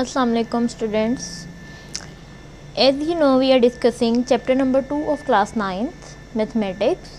Assalamu alaikum students. As you know, we are discussing chapter number 2 of class 9th mathematics.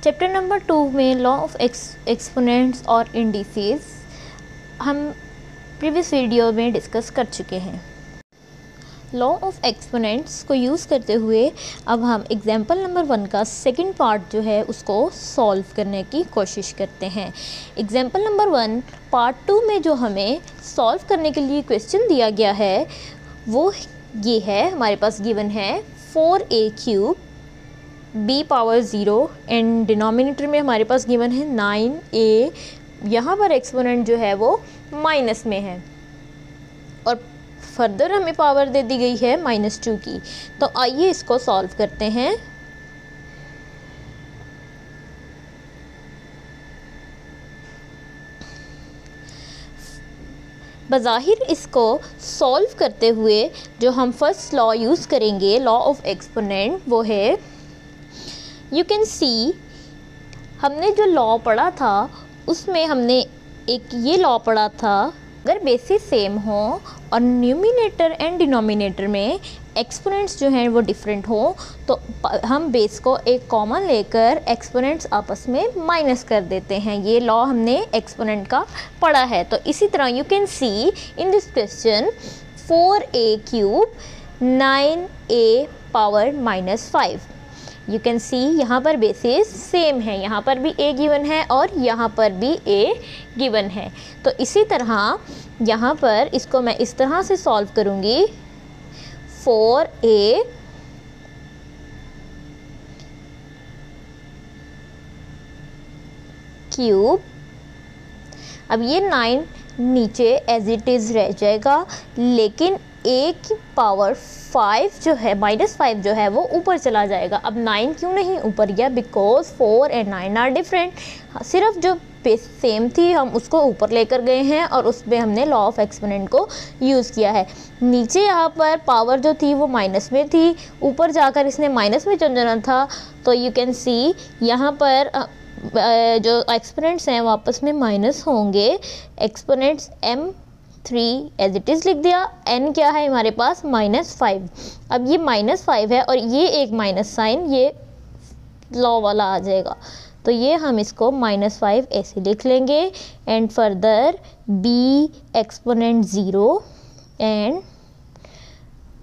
Chapter number 2 में law of exponents और indices हम previous video में discuss कर चुके हैं. Law of exponents को use करते हुए अब हम एग्जाम्पल नंबर 1 का सेकंड पार्ट जो है उसको सॉल्व करने की कोशिश करते हैं. एग्जाम्पल नंबर 1 पार्ट 2 में जो हमें सॉल्व करने के लिए क्वेश्चन दिया गया है वो ये है. हमारे पास गिवन है 4a³ b power 0 and denominator में हमारे पास गिवन है 9a. यहाँ पर एक्सपोनेंट जो है वो माइनस में है और फर्दर हमें पावर दे दी गई है -2 की. तो आइए इसको सॉल्व करते हैं. बज़ाहिर इसको सॉल्व करते हुए जो हम फर्स्ट लॉ यूज़ करेंगे लॉ ऑफ एक्सपोनेंट वो है, यू कैन सी हमने जो लॉ पढ़ा था उसमें हमने एक ये लॉ पढ़ा था, अगर बेसिस सेम हो और न्यूमिनेटर एंड डिनोमिनेटर में एक्सपोनेंट्स जो हैं वो डिफरेंट हो तो हम बेस को एक कॉमन लेकर एक्सपोनेंट्स आपस में माइनस कर देते हैं. ये लॉ हमने एक्सपोनेंट का पढ़ा है. तो इसी तरह you can C in this question 4a³ 9a power -5. You can सी यहाँ पर बेसिस सेम है, यहाँ पर भी a गिवन है और यहाँ पर भी a गिवन है. तो इसी तरह यहाँ पर इसको मैं इस तरह से सॉल्व करूँगी 4a क्यूब. अब ये 9 नीचे एज इट इज़ रह जाएगा लेकिन a की पावर 5 जो है -5 जो है वो ऊपर चला जाएगा. अब 9 क्यों नहीं ऊपर गया? Because 4 and 9 are different. सिर्फ जो बेस सेम थी हम उसको ऊपर लेकर गए हैं और उसमें हमने लॉ ऑफ एक्सपोनेंट को यूज़ किया है. नीचे यहाँ पर पावर जो थी वो माइनस में थी, ऊपर जाकर इसने माइनस में चल जाना था. तो यू कैन सी यहाँ पर जो एक्सपोनेंट्स हैं वापस में माइनस होंगे. Exponents m3 as it is लिख दिया. n क्या है हमारे पास -5. अब ये -5 है और ये एक माइनस साइन ये लॉ वाला आ जाएगा. तो ये हम इसको -5 ऐसे लिख लेंगे and further b exponent 0 and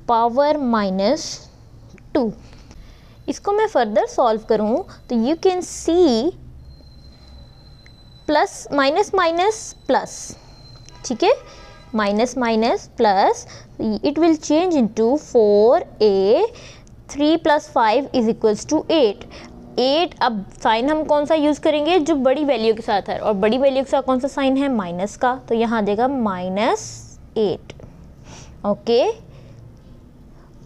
power -2. इसको मैं फर्दर सॉल्व करूं तो you can see plus minus minus plus, ठीक है, minus minus plus, it will change into 4a 3 + 5 = 8. 8 अब साइन हम कौन सा यूज़ करेंगे? जो बड़ी वैल्यू के साथ है, और बड़ी वैल्यू के साथ कौन सा साइन है? माइनस का. तो यहाँ देगा -8. ओके.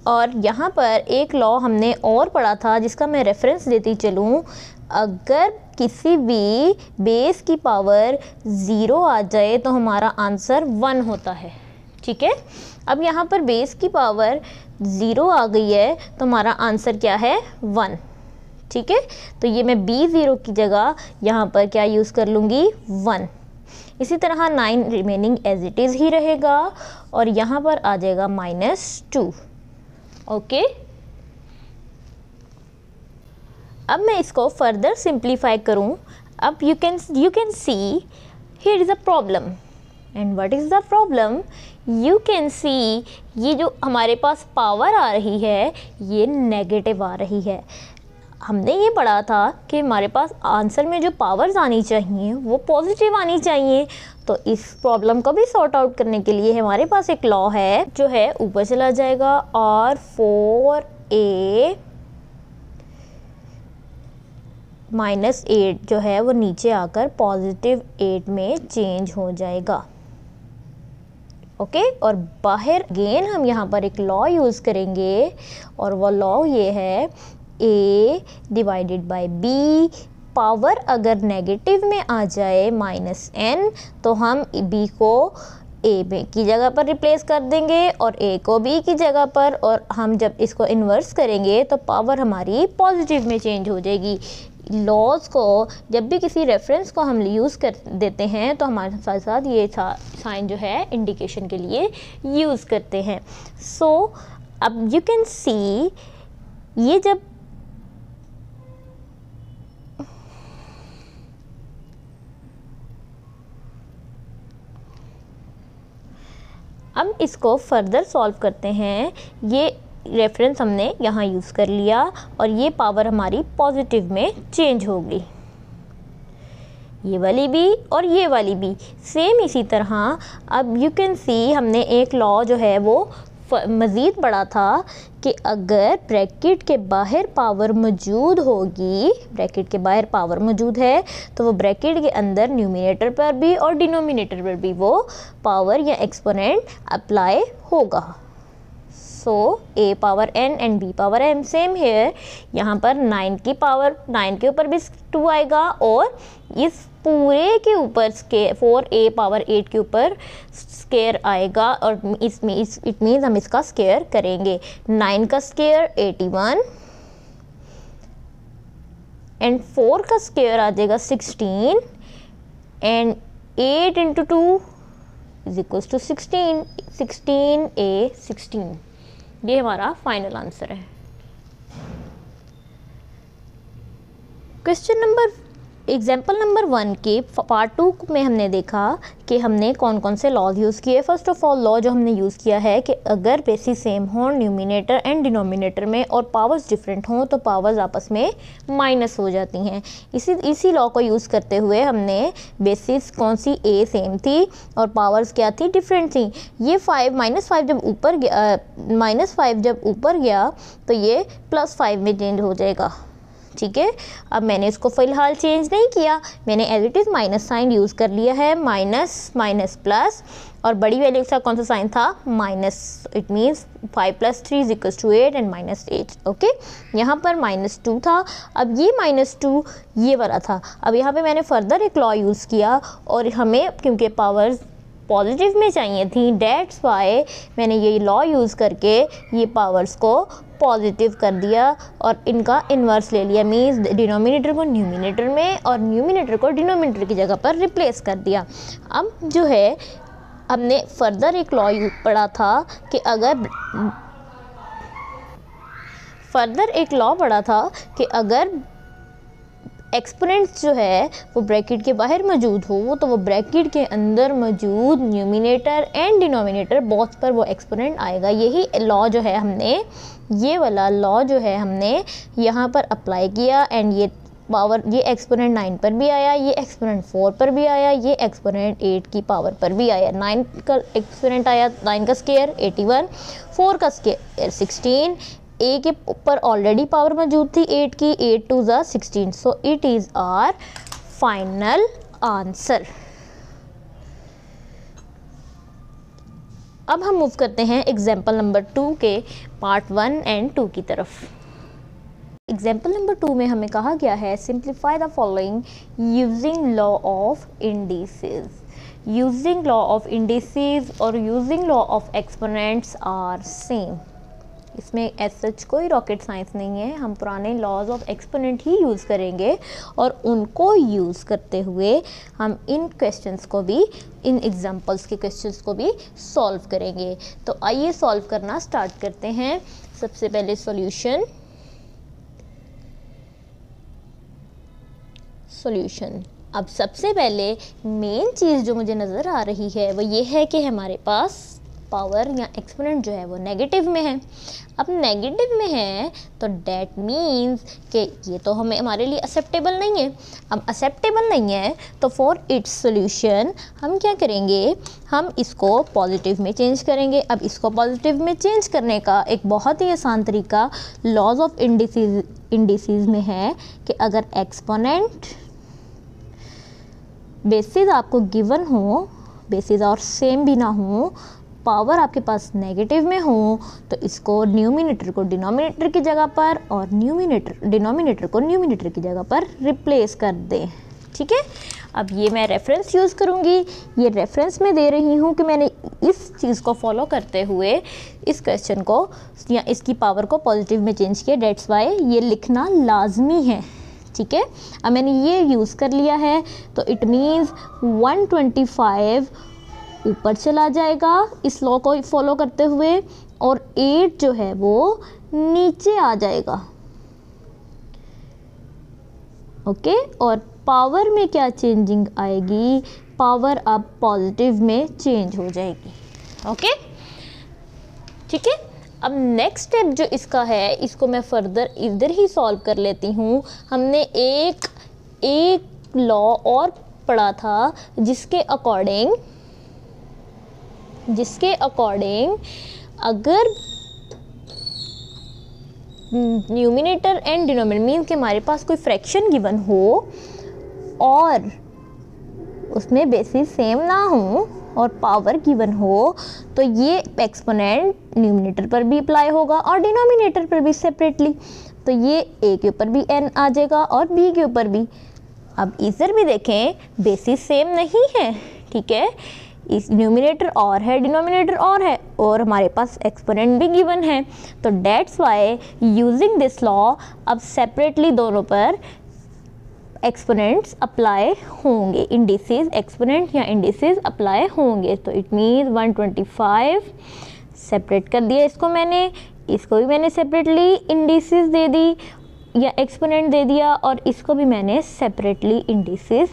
और यहाँ पर एक लॉ हमने और पढ़ा था जिसका मैं रेफरेंस देती चलूँ. अगर किसी भी बेस की पावर 0 आ जाए तो हमारा आंसर 1 होता है, ठीक है. अब यहाँ पर बेस की पावर 0 आ गई है तो हमारा आंसर क्या है? 1, ठीक है. तो ये मैं b0 की जगह यहाँ पर क्या यूज़ कर लूँगी? 1. इसी तरह 9 रिमेनिंग एज इट इज़ ही रहेगा और यहाँ पर आ जाएगा -2. ओके. अब मैं इसको फर्दर सिंप्लीफाई करूं. अब you can see here is a problem. And what is the problem? You can सी ये जो हमारे पास पावर आ रही है ये नेगेटिव आ रही है. हमने ये पढ़ा था कि हमारे पास आंसर में जो पावर्स आनी चाहिए वो पॉजिटिव आनी चाहिए. तो इस प्रॉब्लम को भी सॉर्ट आउट करने के लिए हमारे पास एक लॉ है जो है ऊपर चला जाएगा और 4a -8 जो है वो नीचे आकर +8 में चेंज हो जाएगा. ओके. और बाहर अगेन हम यहाँ पर एक लॉ यूज़ करेंगे और वो लॉ ये है a / b. पावर अगर नेगेटिव में आ जाए -n तो हम b को a की जगह पर रिप्लेस कर देंगे और a को b की जगह पर, और हम जब इसको इन्वर्स करेंगे तो पावर हमारी पॉजिटिव में चेंज हो जाएगी. लॉज को जब भी किसी रेफरेंस को हम यूज़ कर देते हैं तो हमारे साथ साथ ये साइन जो है इंडिकेशन के लिए यूज़ करते हैं। सो अब यू कैन सी ये जब हम इसको फर्दर सॉल्व करते हैं, ये रेफरेंस हमने यहाँ यूज़ कर लिया और ये पावर हमारी पॉजिटिव में चेंज हो गई, ये वाली भी और ये वाली भी सेम इसी तरह। अब यू कैन सी हमने एक लॉ जो है वो मज़ीद बढ़ा था कि अगर ब्रैकेट के बाहर पावर मौजूद होगी, ब्रैकेट के बाहर पावर मौजूद है तो वो ब्रैकेट के अंदर न्यूमिनेटर पर भी और डिनोमिनेटर पर भी वो पावर या एक्सपोनेंट अप्लाई होगा। सो a power n and b power m same here, यहाँ पर 9 की पावर 9 के ऊपर भी 2 आएगा और इस पूरे के ऊपर स्केयर 4a पावर 8 के ऊपर स्केयर आएगा और इसमें इट मीन्स हम इसका स्केयर करेंगे। 9 का स्केयर 81 एंड 4 का स्केयर आ जाएगा 16 and 8 into 2 is equal to 16, 16a 16। ये हमारा फाइनल आंसर है। क्वेश्चन नंबर एग्जाम्पल नंबर 1 के पार्ट 2 में हमने देखा कि हमने कौन कौन से लॉज यूज़ किए। फर्स्ट ऑफ ऑल लॉ जो हमने यूज़ किया है कि अगर बेसिस सेम हो न्यूमिनेटर एंड डिनोमिनेटर में और पावर्स डिफरेंट हों तो पावर्स आपस में माइनस हो जाती हैं। इसी लॉ को यूज़ करते हुए हमने बेसिस कौन सी a सेम थी और पावर्स क्या थी, डिफरेंट थी। ये -5 जब ऊपर गया -5 जब ऊपर गया तो ये +5 में चेंज हो जाएगा। ठीक है, अब मैंने इसको फ़िलहाल चेंज नहीं किया, मैंने as it is minus sign use कर लिया है, माइनस माइनस प्लस और बड़ी वैल्यू के साथ कौन सा साइन था minus, it means 5 + 3 = 8 and -8। Okay, यहाँ पर -2 था, अब ये -2 ये वाला था। अब यहाँ पे मैंने फर्दर एक लॉ यूज़ किया और हमें क्योंकि पावर्स पॉजिटिव में चाहिए थी, डेट्स वाई मैंने ये लॉ यूज़ करके ये पावर्स को पॉजिटिव कर दिया और इनका इन्वर्स ले लिया, मीन्स डिनोमिनेटर को न्यूमिनेटर में और न्यूमिनेटर को डिनोमिनेटर की जगह पर रिप्लेस कर दिया। अब जो है हमने फर्दर एक लॉ पढ़ा था कि अगर एक्सपोनेंट्स जो है वो ब्रैकेट के बाहर मौजूद हो तो वो ब्रैकेट के अंदर मौजूद न्यूमिनेटर एंड डिनोमिनेटर बोथ पर वो एक्सपोनेंट आएगा। यही लॉ जो है हमने ये वाला लॉ जो है हमने यहाँ पर अप्लाई किया एंड ये पावर ये एक्सपोनेंट 9 पर भी आया, ये एक्सपोनेंट 4 पर भी आया, ये एक्सपोनेंट 8 की पावर पर भी आया। 9 का एक्सपोनेंट आया, 9 का स्केयर 81, 4 का स्केयर 16, a के ऊपर ऑलरेडी पावर मौजूद थी 8 की, 8 × 2 = 16, so it is our final answer. अब हम मूव करते हैं एग्जाम्पल नंबर 2 के पार्ट 1 एंड 2 की तरफ। एग्जाम्पल नंबर 2 में हमें कहा गया है simplify the following using law of indices. Using law of indices और using law of exponents are same. इसमें एज सच कोई रॉकेट साइंस नहीं है, हम पुराने लॉज ऑफ एक्सपोनेंट ही यूज़ करेंगे और उनको यूज़ करते हुए हम इन क्वेश्चंस को भी, इन एग्जांपल्स के क्वेश्चंस को भी सॉल्व करेंगे। तो आइए सॉल्व करना स्टार्ट करते हैं। सबसे पहले सॉल्यूशन अब सबसे पहले मेन चीज़ जो मुझे नज़र आ रही है वो ये है कि हमारे पास पावर या एक्सपोनेंट जो है वो नेगेटिव में है। अब नेगेटिव में है तो डैट मीन्स कि ये तो हमारे लिए एक्सेप्टेबल नहीं है। अब एक्सेप्टेबल नहीं है तो फॉर इट्स सोल्यूशन हम क्या करेंगे, हम इसको पॉजिटिव में चेंज करेंगे। अब इसको पॉजिटिव में चेंज करने का एक बहुत ही आसान तरीका लॉज ऑफ इंडिसेस में है कि अगर एक्सपोनेंट बेसिस आपको गिवन हो, बेसिस और सेम भी ना हो, पावर आपके पास नेगेटिव में हो तो इसको न्यूमिनेटर को डिनोमिनेटर की जगह पर और डिनोमिनेटर को न्यूमिनेटर की जगह पर रिप्लेस कर दें। ठीक है, अब ये मैं रेफरेंस यूज़ करूँगी। ये रेफरेंस में दे रही हूँ कि मैंने इस चीज़ को फॉलो करते हुए इस क्वेश्चन को या इसकी पावर को पॉजिटिव में चेंज किया, डेट्स वाई ये लिखना लाजमी है। ठीक है, अब मैंने ये यूज़ कर लिया है तो इट मीन्स 125 ऊपर चला जाएगा इस लॉ को फॉलो करते हुए, और 8 जो है वो नीचे आ जाएगा। ओके, और पावर में क्या चेंजिंग आएगी, पावर अब पॉजिटिव में चेंज हो जाएगी। ओके, ठीक है। अब नेक्स्ट स्टेप जो इसका है, इसको मैं फर्दर इधर ही सॉल्व कर लेती हूँ। हमने एक लॉ और पढ़ा था जिसके अकॉर्डिंग अगर न्यूमिनेटर एंड डिनोमिनेटर मीन्स कि हमारे पास कोई फ्रैक्शन गिवन हो और उसमें बेसिस सेम ना हो और पावर गिवन हो, तो ये एक्सपोनेंट न्यूमिनेटर पर भी अप्लाई होगा और डिनोमिनेटर पर भी सेपरेटली। तो ये ए के ऊपर भी एन आ जाएगा और बी के ऊपर भी। अब इधर भी देखें, बेसिस सेम नहीं है, ठीक है, इस न्यूमिनेटर और है, डिनोमिनेटर और है, और हमारे पास एक्सपोनेंट भी गिवन है। तो that's why using this law अब सेपरेटली दोनों पर एक्सपोनेंट्स अप्लाई होंगे, इंडिसेस एक्सपोनेंट या इंडिसेस अप्लाई होंगे। तो इट मीन्स 125 सेपरेट कर दिया इसको मैंने, इसको भी मैंने सेपरेटली इंडिसेस दे दी या एक्सपोनेंट दे दिया, और इसको भी मैंने सेपरेटली इंडिसेस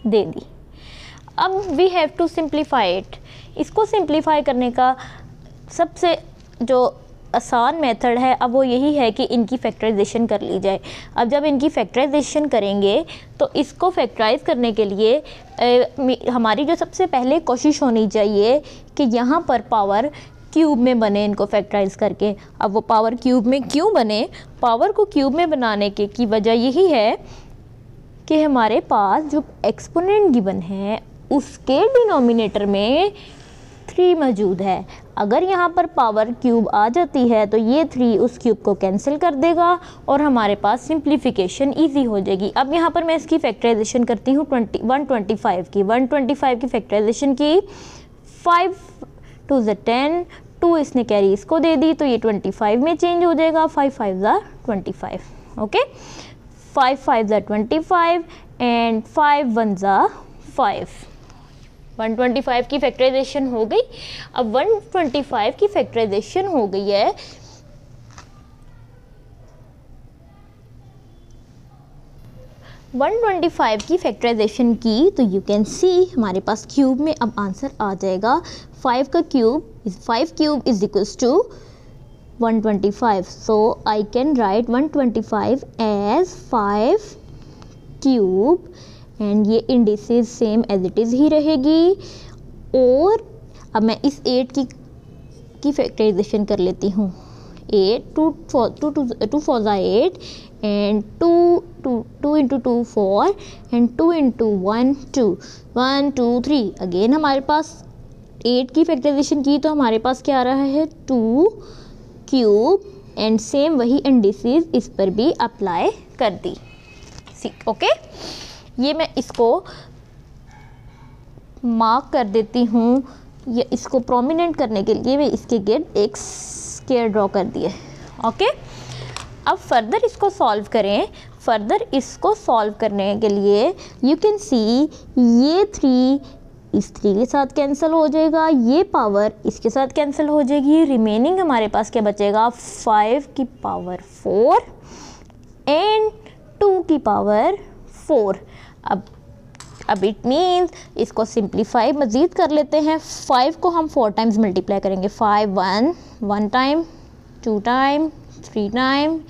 दे दी। अब we have to simplify it. इसको सिंप्लीफाई करने का सबसे जो आसान मेथड है अब वो यही है कि इनकी फैक्टराइजेशन कर ली जाए। अब जब इनकी फैक्टराइजेशन करेंगे तो इसको फैक्टराइज करने के लिए हमारी जो सबसे पहले कोशिश होनी चाहिए कि यहाँ पर पावर क्यूब में बने, इनको फैक्टराइज करके। अब वो पावर क्यूब में क्यों बने, पावर को क्यूब में बनाने की वजह यही है कि हमारे पास जो एक्सपोनेंट गिवन है उसके डिनोमिनेटर में 3 मौजूद है। अगर यहाँ पर पावर क्यूब आ जाती है तो ये 3 उस क्यूब को कैंसिल कर देगा और हमारे पास सिंप्लीफिकेशन इजी हो जाएगी। अब यहाँ पर मैं इसकी फैक्टराइजेशन करती हूँ 125 की फैक्टराइजेशन की। 5 2 ज़ा 10, 2 इसने कैरी इसको दे दी तो ये 25 में चेंज हो जाएगा। 5 5 ज़ा 25, ओके, 5 5 ज़ा 25 एंड 5 1 ज़ा 5। 125 की फैक्टराइजेशन हो गई। अब 125 की फैक्टराइजेशन हो गई है, की फैक्टराइजेशन की तो यू कैन सी हमारे पास क्यूब में अब आंसर आ जाएगा। 5 cube is equals to 125, so I can write 125 as 5 cube and ये indices same as it is ही रहेगी। और अब मैं इस 8 की फैक्टराइजेशन कर लेती हूँ। 8 2 4 ज़ा 8 and 2 into 2 4 and 2 into 1 2 1 2 3। Again हमारे पास 8 की फैक्टराइजेशन की तो हमारे पास क्या आ रहा है 2 क्यूब एंड सेम वही इंडिसेस इस पर भी अप्लाई कर दी। ओके, ये मैं इसको मार्क कर देती हूँ, ये इसको प्रोमिनेंट करने के लिए मैं इसके गिर्द एक स्क्वायर ड्रॉ कर दिए। ओके, अब फर्दर इसको सॉल्व करें। फर्दर इसको सॉल्व करने के लिए यू कैन सी ये 3 इस 3 के साथ कैंसिल हो जाएगा, ये पावर इसके साथ कैंसिल हो जाएगी। रिमेनिंग हमारे पास क्या बचेगा 5 की पावर 4 एंड 2 की पावर 4। अब इट मीन्स इसको सिंप्लीफाई मज़ीद कर लेते हैं। 5 को हम 4 टाइम्स मल्टीप्लाई करेंगे। 5 1 time, 2 time, 3 time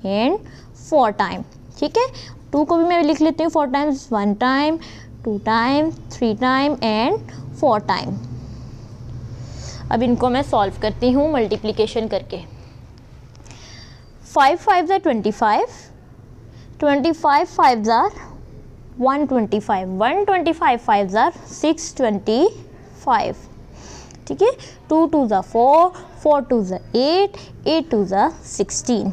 and 4 time. ठीक है, 2 को भी मैं लिख लेती हूँ 4 times, 1 time, 2 time, 3 time and 4 time. अब इनको मैं सॉल्व करती हूँ मल्टीप्लिकेशन करके। 5 5 ज़ा 25, 25 5 ज़ा 125, 125 5 ज़ा 625। ठीक है, 2 2 ज़ा 4, 4 2 ज़ा 8, 8 2 ज़ा 16।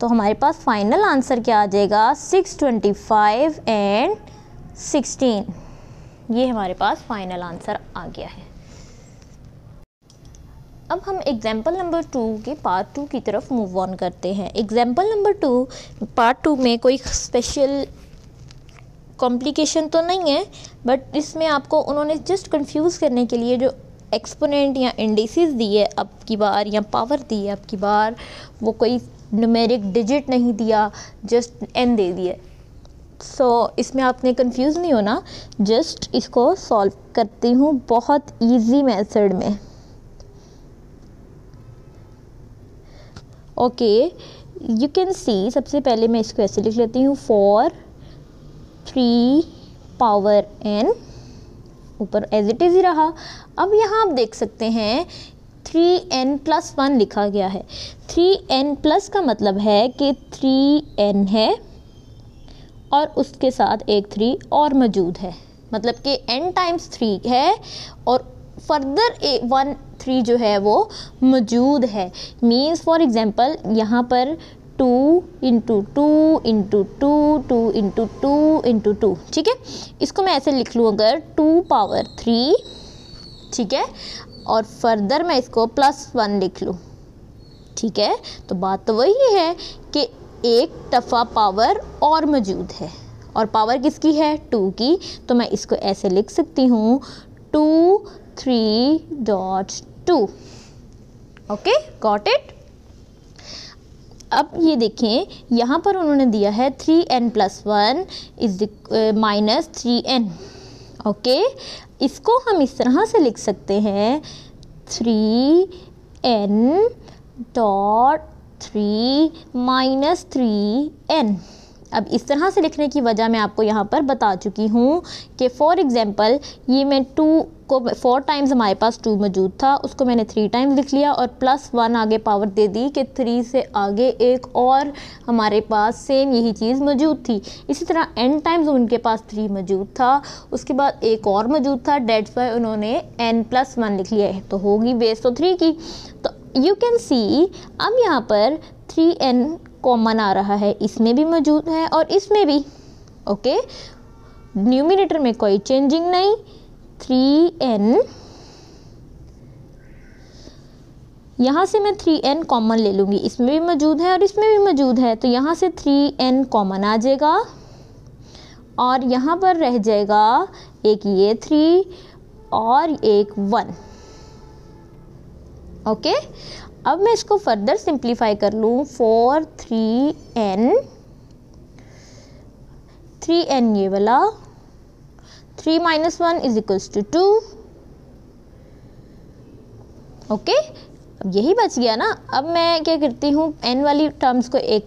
तो हमारे पास फाइनल आंसर क्या आ जाएगा 625 एंड 16। ये हमारे पास फाइनल आंसर आ गया है। अब हम एग्जाम्पल नंबर 2 के पार्ट 2 की तरफ मूव ऑन करते हैं। एग्जाम्पल नंबर 2 पार्ट 2 में कोई स्पेशल कॉम्प्लिकेशन तो नहीं है, बट इसमें आपको उन्होंने जस्ट कंफ्यूज करने के लिए जो एक्सपोनेंट या इंडिसेस दी है अब की बार, या पावर दी है अब की बार, वो कोई न्यूमेरिक डिजिट नहीं दिया, जस्ट n दे दिया। सो इसमें आपने कंफ्यूज नहीं होना, जस्ट इसको सॉल्व करती हूँ बहुत इजी मेथड में। ओके, यू कैन सी, सबसे पहले मैं इसको ऐसे लिख लेती हूँ, 4 3 पावर n, ऊपर एज इट इज़ ही रहा। अब यहाँ आप देख सकते हैं 3n+1 लिखा गया है। 3n+ का मतलब है कि 3n है और उसके साथ एक 3 और मौजूद है, मतलब कि n टाइम्स 3 है और फर्दर 1 3 जो है वो मौजूद है। मीन्स फॉर एग्जांपल यहाँ पर 2 × 2 × 2 2 × 2 × 2, ठीक है। इसको मैं ऐसे लिख लूँ अगर 2 पावर 3, ठीक है, और फर्दर मैं इसको +1 लिख लूँ, ठीक है। तो बात तो वही है कि एक दफ़ा पावर और मौजूद है, और पावर किसकी है? 2 की। तो मैं इसको ऐसे लिख सकती हूँ 2 3.2। Okay, got it. अब ये देखें, यहाँ पर उन्होंने दिया है 3n+1 - 3n। ओके, इसको हम इस तरह से लिख सकते हैं 3n.3 - 3n। अब इस तरह से लिखने की वजह मैं आपको यहाँ पर बता चुकी हूँ कि फॉर एग्ज़ाम्पल ये मैं 2 को 4 टाइम्स हमारे पास 2 मौजूद था, उसको मैंने 3 टाइम्स लिख लिया और +1 आगे पावर दे दी कि 3 से आगे एक और हमारे पास सेम यही चीज़ मौजूद थी। इसी तरह n टाइम्स उनके पास 3 मौजूद था, उसके बाद एक और मौजूद था, डेट्स वाई उन्होंने n+1 लिख लिया है, तो होगी बेस तो 3 की। तो यू कैन सी अब यहाँ पर 3n कॉमन आ रहा है, इसमें भी मौजूद है और इसमें भी। ओके, न्यूमिनेटर में कोई चेंजिंग नहीं, 3n, यहाँ से मैं 3n कॉमन ले लूँगी, इसमें भी मौजूद है और इसमें भी मौजूद है, तो यहाँ से 3n कॉमन आ जाएगा और यहाँ पर रह जाएगा एक ये 3 और एक 1। ओके, अब मैं इसको फर्दर सिंप्लीफाई कर लूँ, 4 3n ये वाला, 3 - 1 = 2। ओके, अब यही बच गया ना। अब मैं क्या करती हूँ, n वाली टर्म्स को एक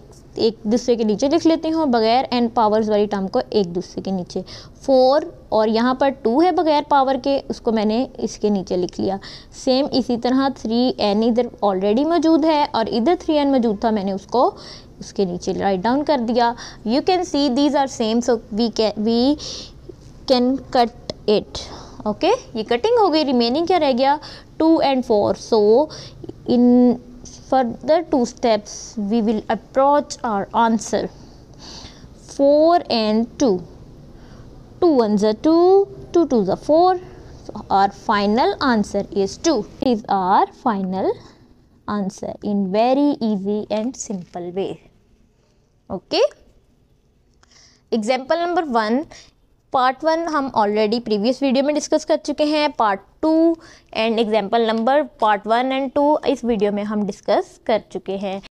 दूसरे के नीचे लिख लेती हूँ, बगैर n पावर्स वाली टर्म को एक दूसरे के नीचे। 4 और यहाँ पर 2 है बगैर पावर के, उसको मैंने इसके नीचे लिख लिया। सेम इसी तरह 3n इधर ऑलरेडी मौजूद है और इधर 3n मौजूद था, मैंने उसको उसके नीचे राइट डाउन कर दिया। You can see these are same, so we can cut it. Okay, ये कटिंग हो गई, रिमेनिंग क्या रह गया? 2 and 4। So in further 2 steps we will approach our answer, 4 and 2, 2 1s are 2, 2 2s are 4, so our final answer is 2. Is our final answer in very easy and simple way. Okay, example number 1, part 1 हम already previous video में discuss कर चुके हैं, part 2 and example number part 1 and 2 इस video में हम discuss कर चुके हैं।